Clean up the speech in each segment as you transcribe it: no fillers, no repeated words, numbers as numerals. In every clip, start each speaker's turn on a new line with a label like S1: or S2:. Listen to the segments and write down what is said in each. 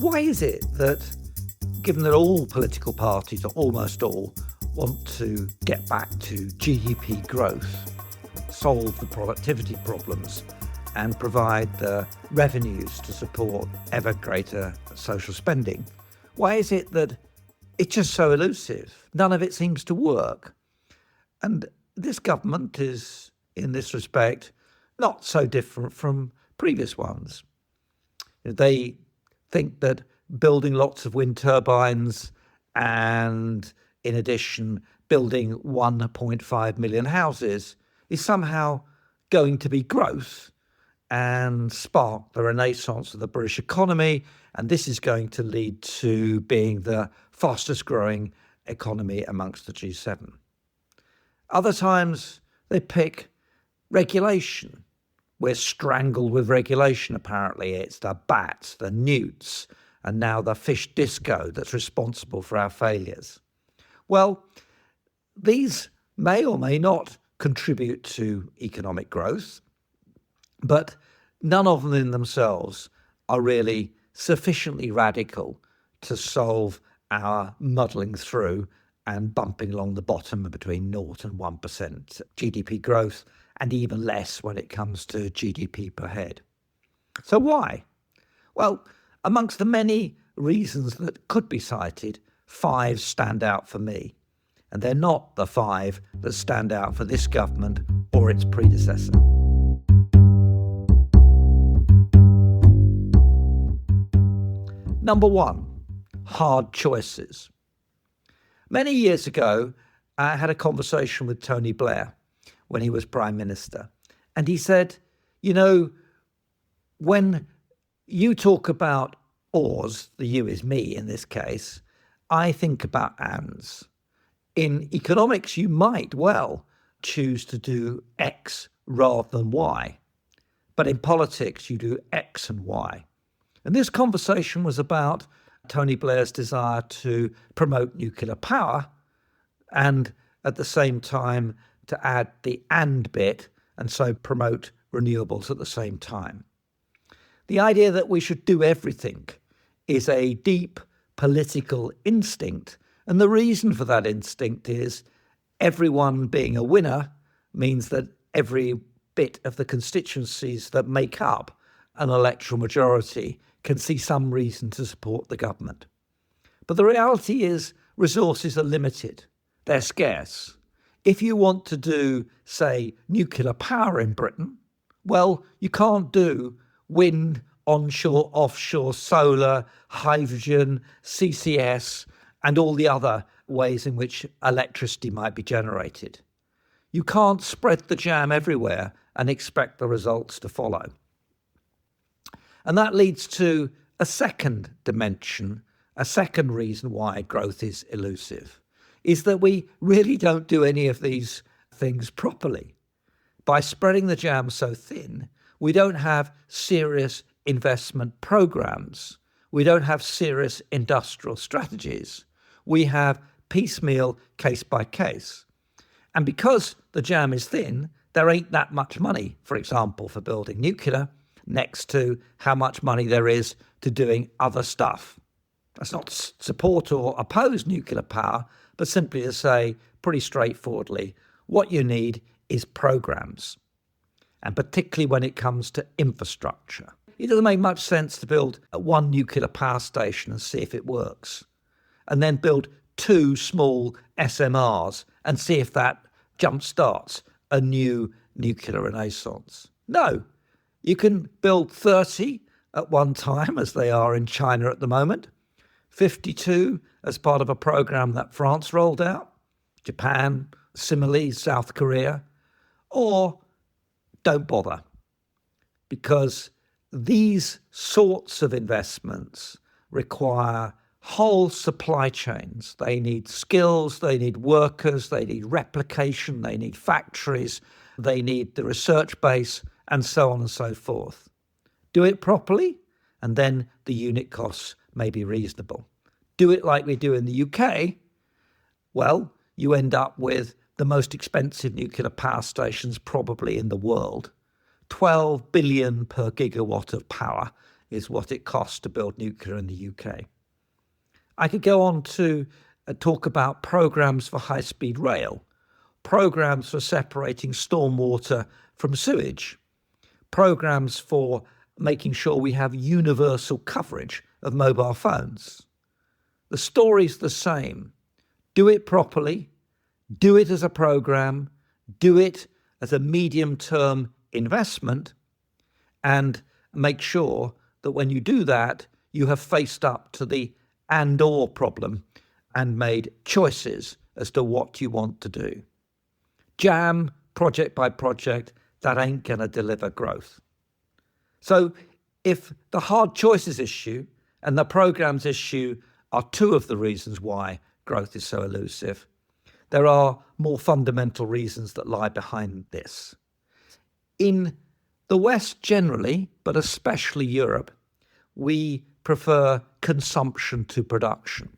S1: Why is it that, given that all political parties, or almost all, want to get back to GDP growth, solve the productivity problems, and provide the revenues to support ever greater social spending, why is it that it's just so elusive? None of it seems to work. And this government is, in this respect, not so different from previous ones. They think that building lots of wind turbines and, in addition, building 1.5 million houses is somehow going to be growth and spark the renaissance of the British economy, and this is going to lead to being the fastest growing economy amongst the G7. Other times they pick regulation. We're strangled with regulation, apparently. It's the bats, the newts, and now the fish disco that's responsible for our failures. Well, these may or may not contribute to economic growth, but none of them in themselves are really sufficiently radical to solve our muddling through and bumping along the bottom between 0 and 1% GDP growth, and even less when it comes to GDP per head. So why? Well, amongst the many reasons that could be cited, 5 stand out for me. And they're not the 5 that stand out for this government or its predecessor. Number 1, hard choices. Many years ago, I had a conversation with Tony Blair when he was Prime Minister. And he said, when you talk about ors, the you is me in this case, I think about ands. In economics, you might well choose to do X rather than Y. But in politics, you do X and Y. And this conversation was about Tony Blair's desire to promote nuclear power and at the same time to add the and bit and so promote renewables at the same time. The idea that we should do everything is a deep political instinct. And the reason for that instinct is everyone being a winner means that every bit of the constituencies that make up an electoral majority can see some reason to support the government. But the reality is resources are limited. They're scarce. If you want to do, say, nuclear power in Britain, well, you can't do wind, onshore, offshore, solar, hydrogen, CCS, and all the other ways in which electricity might be generated. You can't spread the jam everywhere and expect the results to follow. And that leads to a second dimension, a second reason why growth is elusive, is that we really don't do any of these things properly. By spreading the jam so thin, we don't have serious investment programs. We don't have serious industrial strategies. We have piecemeal case by case. And because the jam is thin, there ain't that much money, for example, for building nuclear, next to how much money there is to doing other stuff. That's not support or oppose nuclear power, but simply to say, pretty straightforwardly, what you need is programs. And particularly when it comes to infrastructure. It doesn't make much sense to build one nuclear power station and see if it works, and then build 2 small SMRs and see if that jump-starts a new nuclear renaissance. No, you can build 30 at one time, as they are in China at the moment, 52 as part of a program that France rolled out, Japan, similarly, South Korea, or don't bother, because these sorts of investments require whole supply chains. They need skills, they need workers, they need replication, they need factories, they need the research base, and so on and so forth. Do it properly, and then the unit costs may be reasonable. Do it like we do in the UK, well, you end up with the most expensive nuclear power stations probably in the world. 12 billion per gigawatt of power is what it costs to build nuclear in the UK. I could go on to talk about programs for high-speed rail, programs for separating stormwater from sewage, programs for making sure we have universal coverage of mobile phones. The story's the same. Do it properly, do it as a program, do it as a medium-term investment, and make sure that when you do that, you have faced up to the and/or problem and made choices as to what you want to do. Jam, project by project, that ain't going to deliver growth. So if the hard choices issue and the programs issue are two of the reasons why growth is so elusive, there are more fundamental reasons that lie behind this. In the West generally, but especially Europe, we prefer consumption to production.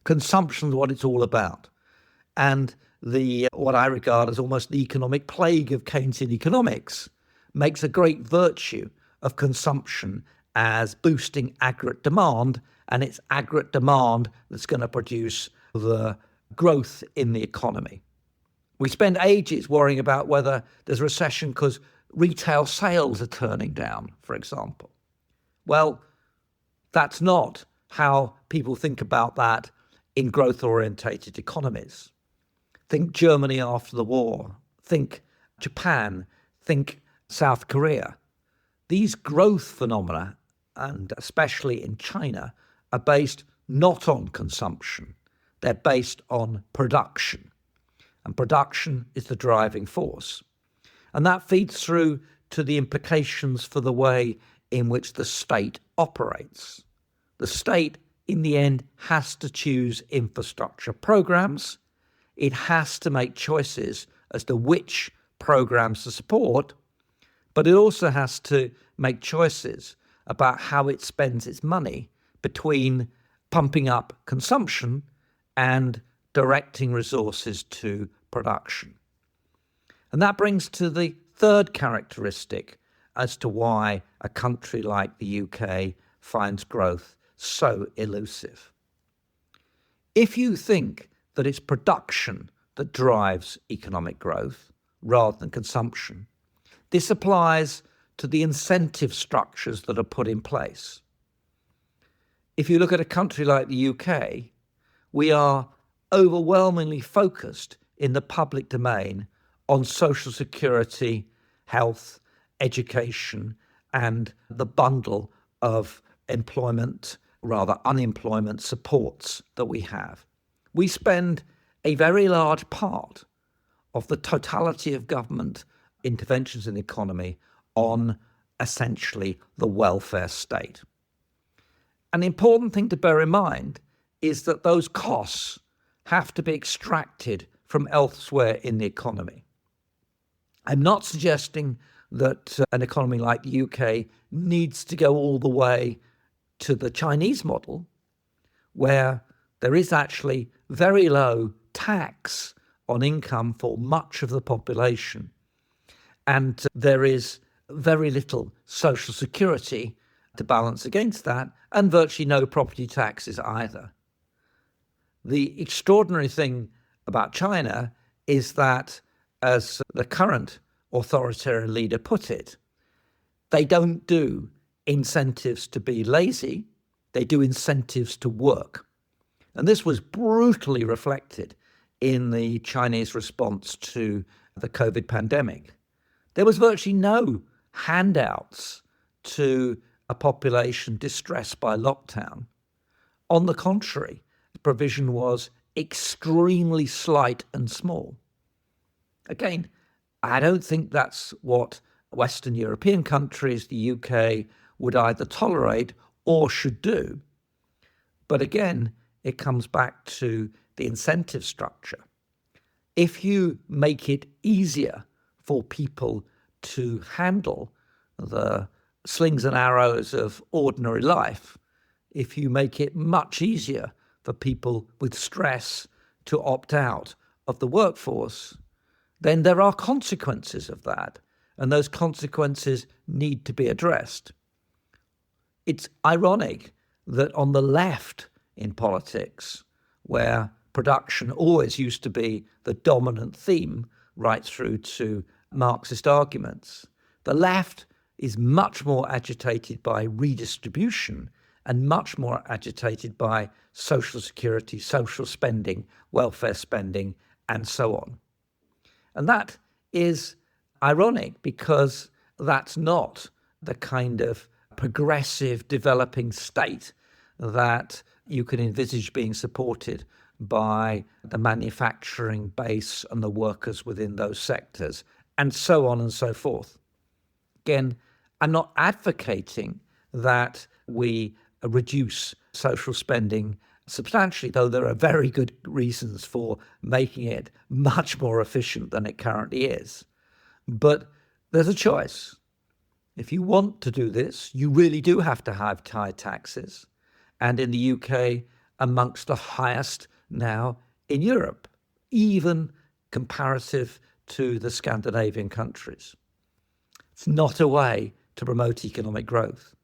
S1: Consumption is what it's all about. And what I regard as almost the economic plague of Keynesian economics makes a great virtue of consumption as boosting aggregate demand, and it's aggregate demand that's going to produce the growth in the economy. We spend ages worrying about whether there's a recession because retail sales are turning down, for example. Well, that's not how people think about that in growth-orientated economies. Think Germany after the war, think Japan, think South Korea. These growth phenomena, and especially in China, are based not on consumption. They're based on production. And production is the driving force. And that feeds through to the implications for the way in which the state operates. The state, in the end, has to choose infrastructure programs. It has to make choices as to which programs to support, but it also has to make choices about how it spends its money between pumping up consumption and directing resources to production. And that brings to the third characteristic as to why a country like the UK finds growth so elusive. If you think that it's production that drives economic growth rather than consumption, this applies to the incentive structures that are put in place. If you look at a country like the UK, we are overwhelmingly focused in the public domain on social security, health, education, and the bundle of unemployment supports that we have. We spend a very large part of the totality of government interventions in the economy on essentially the welfare state. An important thing to bear in mind is that those costs have to be extracted from elsewhere in the economy. I'm not suggesting that an economy like the UK needs to go all the way to the Chinese model, where there is actually very low tax on income for much of the population, and there is very little social security to balance against that, and virtually no property taxes either. The extraordinary thing about China is that, as the current authoritarian leader put it, they don't do incentives to be lazy, they do incentives to work. And this was brutally reflected in the Chinese response to the COVID pandemic. There was virtually no handouts to a population distressed by lockdown. On the contrary, the provision was extremely slight and small. Again, I don't think that's what Western European countries, the UK, would either tolerate or should do. But again, it comes back to the incentive structure. If you make it easier for people to handle the slings and arrows of ordinary life, if you make it much easier for people with stress to opt out of the workforce, then there are consequences of that, and those consequences need to be addressed. It's ironic that on the left in politics, where production always used to be the dominant theme right through to Marxist arguments, the left is much more agitated by redistribution and much more agitated by social security, social spending, welfare spending, and so on. And that is ironic because that's not the kind of progressive developing state that you can envisage being supported by the manufacturing base and the workers within those sectors, and so on and so forth. Again, I'm not advocating that we reduce social spending substantially, though there are very good reasons for making it much more efficient than it currently is. But there's a choice. If you want to do this, you really do have to have high taxes. And in the UK, amongst the highest now in Europe, even comparative to the Scandinavian countries. It's not a way to promote economic growth.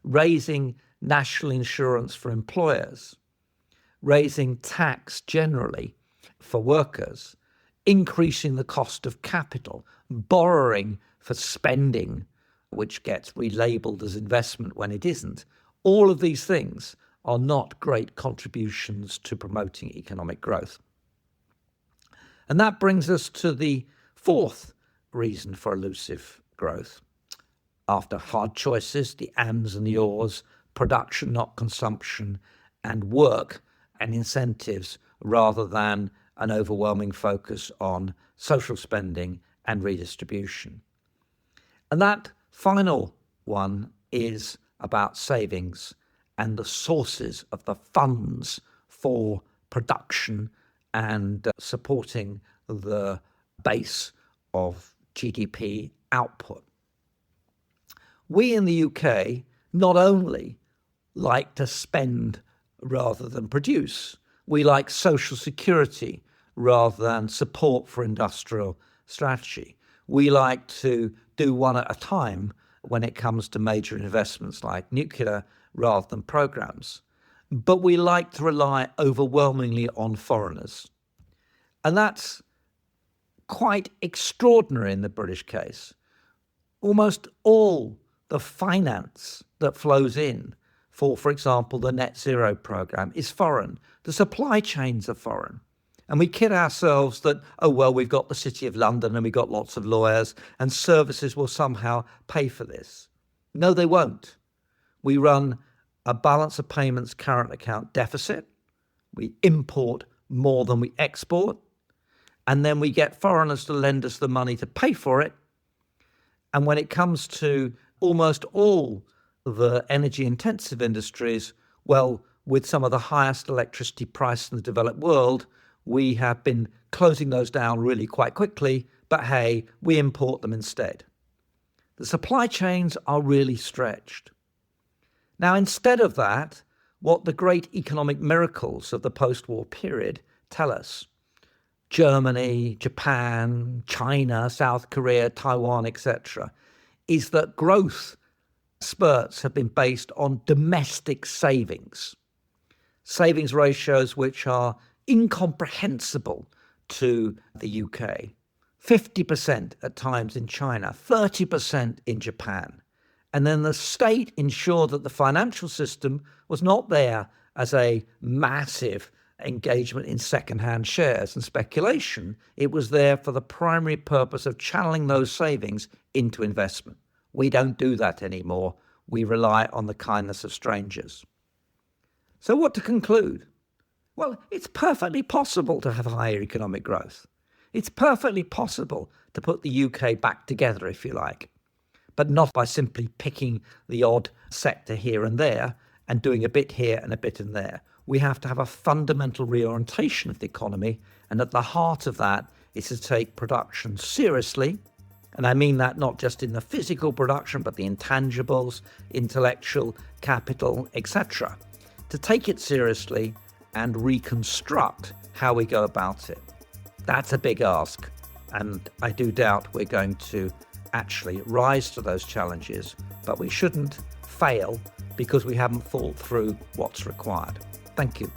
S1: Raising national insurance for employers, raising tax generally for workers, increasing the cost of capital, borrowing for spending, which gets relabeled as investment when it isn't. All of these things are not great contributions to promoting economic growth. And that brings us to the fourth reason for elusive growth. After hard choices, the ands and the ors, production, not consumption, and work and incentives rather than an overwhelming focus on social spending and redistribution. And that final one is about savings and the sources of the funds for production and supporting the base of GDP output. We in the UK not only like to spend rather than produce, we like social security rather than support for industrial strategy. We like to do one at a time when it comes to major investments like nuclear rather than programs. But we like to rely overwhelmingly on foreigners. And that's quite extraordinary in the British case. Almost all the finance that flows in for example, the net zero program is foreign. The supply chains are foreign. And we kid ourselves that, oh, well, we've got the City of London and we've got lots of lawyers and services will somehow pay for this. No, they won't. We run a balance of payments current account deficit. We import more than we export. And then we get foreigners to lend us the money to pay for it. And when it comes to almost all the energy intensive industries, well, with some of the highest electricity prices in the developed world, we have been closing those down really quite quickly, but hey, we import them instead. The supply chains are really stretched. Now, instead of that, what the great economic miracles of the post-war period tell us, Germany, Japan, China, South Korea, Taiwan, etc., is that growth spurts have been based on domestic savings ratios which are incomprehensible to the UK. 50% at times in China, 30% in Japan. And then the state ensured that the financial system was not there as a massive engagement in second-hand shares and speculation. It was there for the primary purpose of channeling those savings into investment. We don't do that anymore. We rely on the kindness of strangers. So what to conclude? Well, it's perfectly possible to have higher economic growth. It's perfectly possible to put the UK back together, if you like, but not by simply picking the odd sector here and there and doing a bit here and a bit in there. We have to have a fundamental reorientation of the economy, and at the heart of that is to take production seriously. And I mean that not just in the physical production, but the intangibles, intellectual capital, etc. To take it seriously and reconstruct how we go about it. That's a big ask, and I do doubt we're going to actually rise to those challenges, but we shouldn't fail because we haven't thought through what's required. Thank you.